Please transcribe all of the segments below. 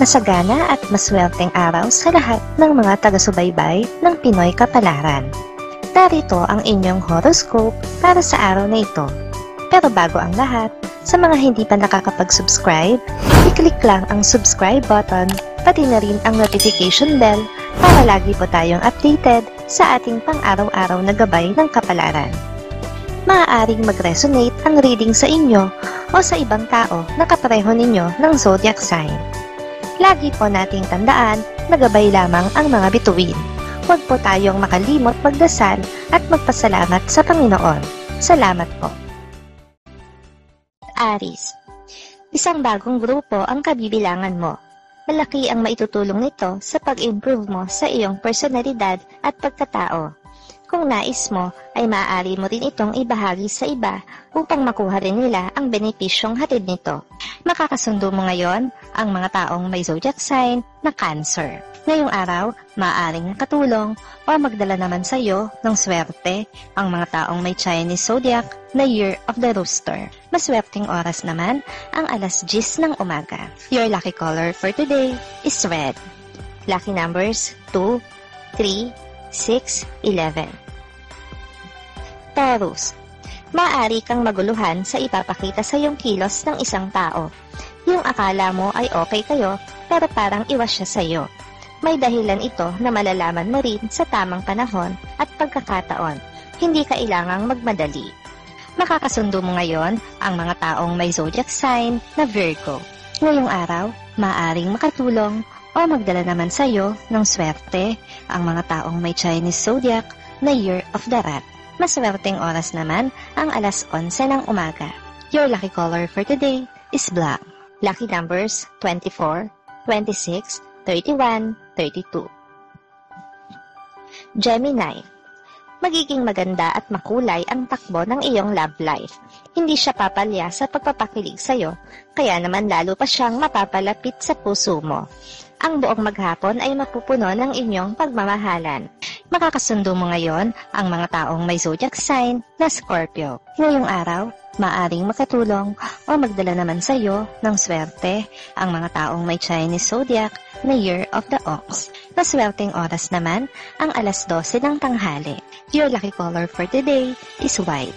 Masagana at maswerteng araw sa lahat ng mga taga-subaybay ng Pinoy Kapalaran. Narito ang inyong horoscope para sa araw na ito. Pero bago ang lahat, sa mga hindi pa nakakapag-subscribe, i-click lang ang subscribe button, pati na rin ang notification bell para lagi po tayong updated sa ating pang-araw-araw na gabay ng kapalaran. Maaaring mag-resonate ang reading sa inyo o sa ibang tao na kapareho ninyo ng zodiac sign. Lagi po nating tandaan na gabay lamang ang mga bituin. Huwag po tayong makalimot magdasal at magpasalamat sa Panginoon. Salamat po. Aries, isang bagong grupo ang kabibilangan mo. Malaki ang maitutulong nito sa pag-improve mo sa iyong personalidad at pagkatao. Kung nais mo, ay maaari mo rin itong ibahagi sa iba upang makuha rin nila ang benepisyong hatid nito. Makakasundo mo ngayon ang mga taong may zodiac sign na Cancer. Ngayong araw, maaaring makatulong o magdala naman sa iyo ng swerte ang mga taong may Chinese zodiac na Year of the Rooster. Maswerteng oras naman ang 10:10 ng umaga. Your lucky color for today is red. Lucky numbers 2, 3, 6, 11. Taurus, maaari kang maguluhan sa ipapakita sa iyong kilos ng isang tao. Yung akala mo ay okay kayo, pero parang iwas siya sa iyo. May dahilan ito na malalaman mo rin sa tamang panahon at pagkakataon. Hindi kailangang magmadali. Makakasundo mo ngayon ang mga taong may zodiac sign na Virgo. Ngayong araw, maaaring makatulong o magdala naman sa iyo ng swerte ang mga taong may Chinese zodiac na Year of the Rat. Maswerteng oras naman ang 11:11 ng umaga. Your lucky color for today is black. Lucky numbers 24, 26, 31, 32. Gemini, magiging maganda at makulay ang takbo ng iyong love life. Hindi siya papalya sa pagpapakilig sa'yo, kaya naman lalo pa siyang mapapalapit sa puso mo. Ang buong maghapon ay mapupuno ng inyong pagmamahalan. Makakasundo mo ngayon ang mga taong may zodiac sign na Scorpio. Ngayong araw, maaring makatulong o magdala naman sa iyo ng swerte ang mga taong may Chinese zodiac na Year of the Ox. Maswerteng oras naman ang 12:00 ng tanghali. Your lucky color for today is white.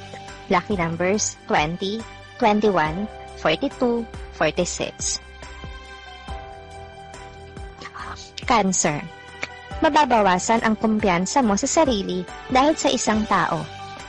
Lucky numbers 20, 21, 42, 46. Cancer, mababawasan ang kumpiyansa mo sa sarili dahil sa isang tao.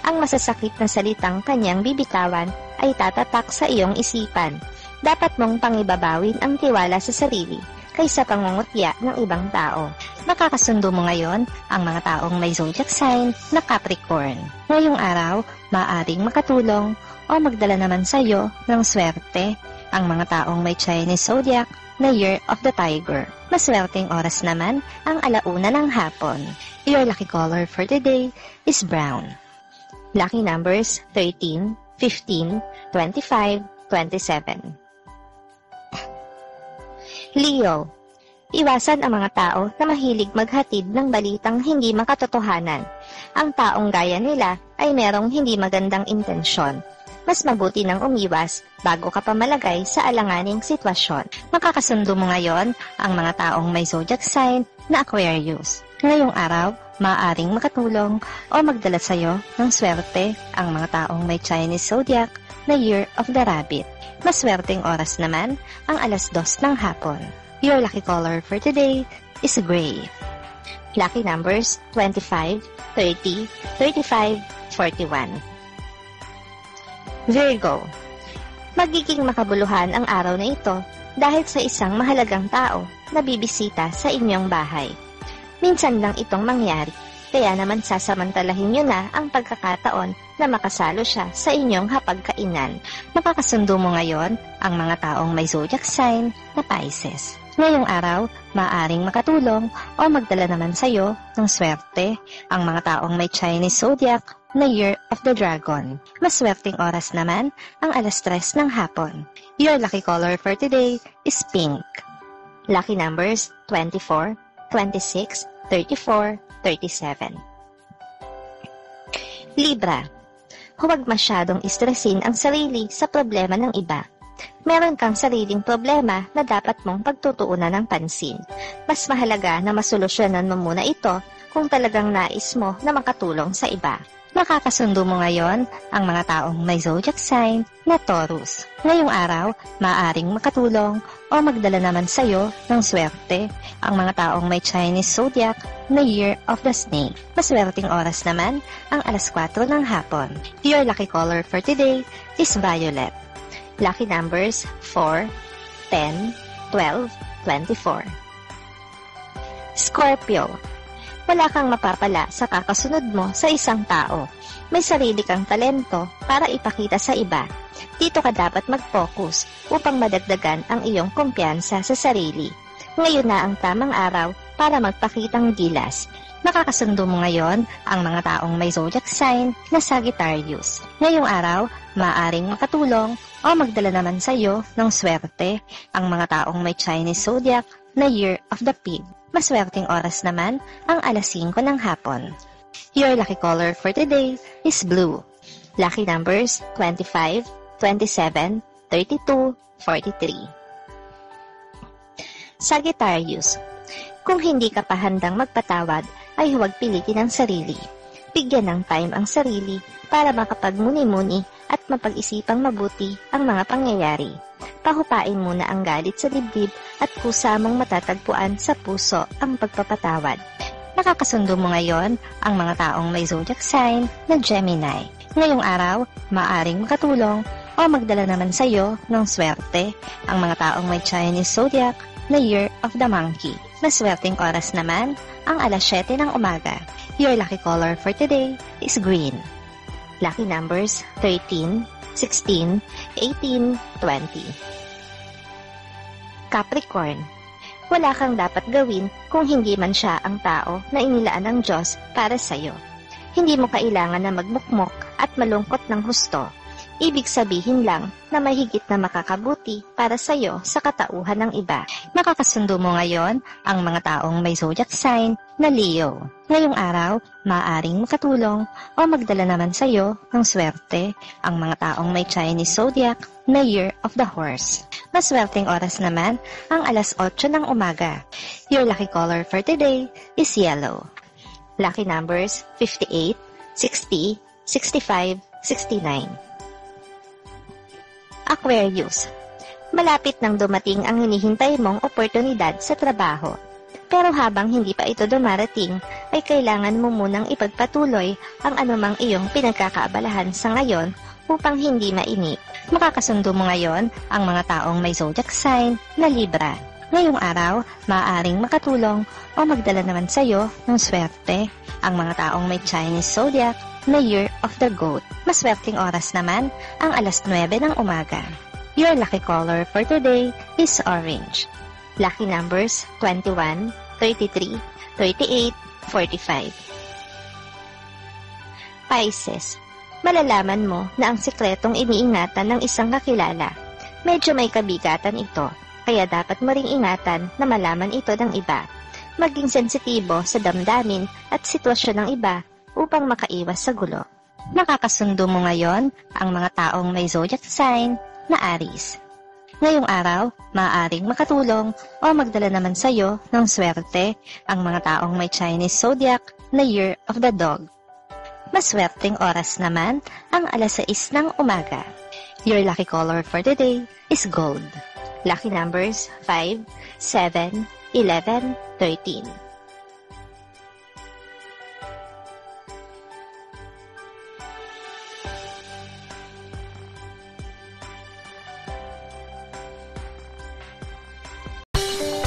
Ang masasakit na salitang kanyang bibitawan ay tatatak sa iyong isipan. Dapat mong pangibabawin ang tiwala sa sarili kaysa pangungutya ng ibang tao. Makakasundo mo ngayon ang mga taong may zodiac sign na Capricorn. Ngayong araw, maaaring makatulong o magdala naman sa iyo ng swerte ang mga taong may Chinese zodiac na Year of the Tiger. Maswerteng oras naman ang 1:00 ng hapon. Your lucky color for today is brown. Lucky numbers 13, 15, 25, 27. Leo, iwasan ang mga tao na mahilig maghatid ng balitang hindi makatotohanan. Ang taong gaya nila ay merong hindi magandang intensyon. Mas mabuti nang umiwas bago ka pa malagay sa alanganing sitwasyon. Makakasundo mo ngayon ang mga taong may zodiac sign na Aquarius. Ngayong araw, maaaring makatulong o magdala sa iyo ng swerte ang mga taong may Chinese zodiac na Year of the Rabbit. Maswerteng oras naman ang 2:00 ng hapon. Your lucky color for today is gray. Lucky numbers 25, 30, 35, 41. Virgo, magiging makabuluhan ang araw na ito dahil sa isang mahalagang tao na bibisita sa inyong bahay. Minsan lang itong mangyari, kaya naman sasamantalahin nyo na ang pagkakataon na makasalo siya sa inyong hapagkainan. Makakasundo mo ngayon ang mga taong may zodiac sign na Pisces. Ngayong araw, maaaring makatulong o magdala naman sa iyo ng swerte ang mga taong may Chinese zodiac na Year of the Dragon. Maswerteng oras naman ang 3:00 ng hapon. Your lucky color for today is pink. Lucky numbers 24, 26, 34, 37. Libra, huwag masyadong istresin ang sarili sa problema ng iba. Meron kang sariling problema na dapat mong pagtutuunan ng pansin. Mas mahalaga na masolusyonan mo muna ito kung talagang nais mo na makatulong sa iba. Makakasundo mo ngayon ang mga taong may zodiac sign na Taurus. Ngayong araw, maaaring makatulong o magdala naman sa iyo ng swerte ang mga taong may Chinese zodiac na Year of the Snake. Maswerteng oras naman ang alas 4 ng hapon. Your lucky color for today is violet. Lucky numbers 4, 10, 12, 24. Scorpio. Wala kang mapapala sa kakasunod mo sa isang tao. May sarili kang talento para ipakita sa iba. Dito ka dapat mag-focus upang madagdagan ang iyong kumpiyansa sa sarili. Ngayon na ang tamang araw para magpakitang gilas. Makakasundo mo ngayon ang mga taong may zodiac sign na Sagittarius. Ngayong araw, maaaring makatulong o magdala naman sa iyo ng swerte ang mga taong may Chinese zodiac na Year of the Pig. Maswerteng oras naman ang alas 5 ng hapon. Your lucky color for today is blue. Lucky numbers 25, 27, 32, 43. Sagittarius. Kung hindi ka pa handang magpatawad, ay huwag pilitin ang sarili. Bigyan ng time ang sarili para makapagmuni-muni at mapag-isipang mabuti ang mga pangyayari. Pahupain muna ang galit sa dibdib at kusa mong matatagpuan sa puso ang pagpapatawad. Nakakasundo mo ngayon ang mga taong may zodiac sign na Gemini. Ngayong araw, maaring makatulong o magdala naman sa iyo ng swerte ang mga taong may Chinese zodiac na Year of the Monkey. Maswerteng oras naman ang alas 7 ng umaga. Your lucky color for today is green. Lucky numbers 13, 16, 18, 20. Capricorn. Wala kang dapat gawin kung hindi man siya ang tao na inilaan ng Diyos para sa iyo. Hindi mo kailangan na magmukmok at malungkot ng husto. Ibig sabihin lang na may higit na makakabuti para sa iyo sa katauhan ng iba. Makakasundo mo ngayon ang mga taong may zodiac sign na Leo. Ngayong araw, maaaring makatulong o magdala naman sa iyo ng swerte ang mga taong may Chinese zodiac na Year of the Horse. Maswerteng oras naman ang alas 8 ng umaga. Your lucky color for today is yellow. Lucky numbers 58, 60, 65, 69. Aquarius. Malapit nang dumating ang hinihintay mong oportunidad sa trabaho. Pero habang hindi pa ito dumarating, ay kailangan mo munang ipagpatuloy ang anumang iyong pinagkakaabalahan sa ngayon upang hindi mainip. Makakasundo mo ngayon ang mga taong may zodiac sign na Libra. Ngayong araw, maaaring makatulong o magdala naman sa iyo ng swerte ang mga taong may Chinese zodiac na Year of the Goat. Maswerteng oras naman ang alas 9 ng umaga. Your lucky color for today is orange. Lucky numbers 21, 33, 38, 45. Pisces. Malalaman mo na ang sikretong iniingatan ng isang kakilala. Medyo may kabigatan ito, kaya dapat mo ring ingatan na malaman ito ng iba. Maging sensitibo sa damdamin at sitwasyon ng iba upang makaiwas sa gulo. Nakakasundo mo ngayon ang mga taong may zodiac sign na Aries. Ngayong araw, maaaring makatulong o magdala naman sa iyo ng swerte ang mga taong may Chinese zodiac na Year of the Dog. Maswerteng oras naman ang alas 6 ng umaga. Your lucky color for today is gold. Lucky numbers 5, 7, 11, 13.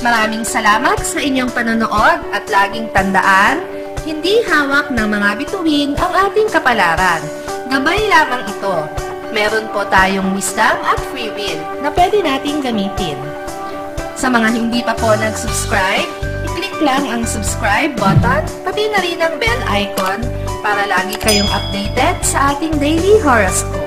Maraming salamat sa inyong panonood at laging tandaan, hindi hawak ng mga bituin ang ating kapalaran. Gabay lamang ito. Meron po tayong wisdom at free will na pwede nating gamitin. Sa mga hindi pa po nag-subscribe, i-click lang ang subscribe button, pati na rin ang bell icon para lagi kayong updated sa ating daily horoscope.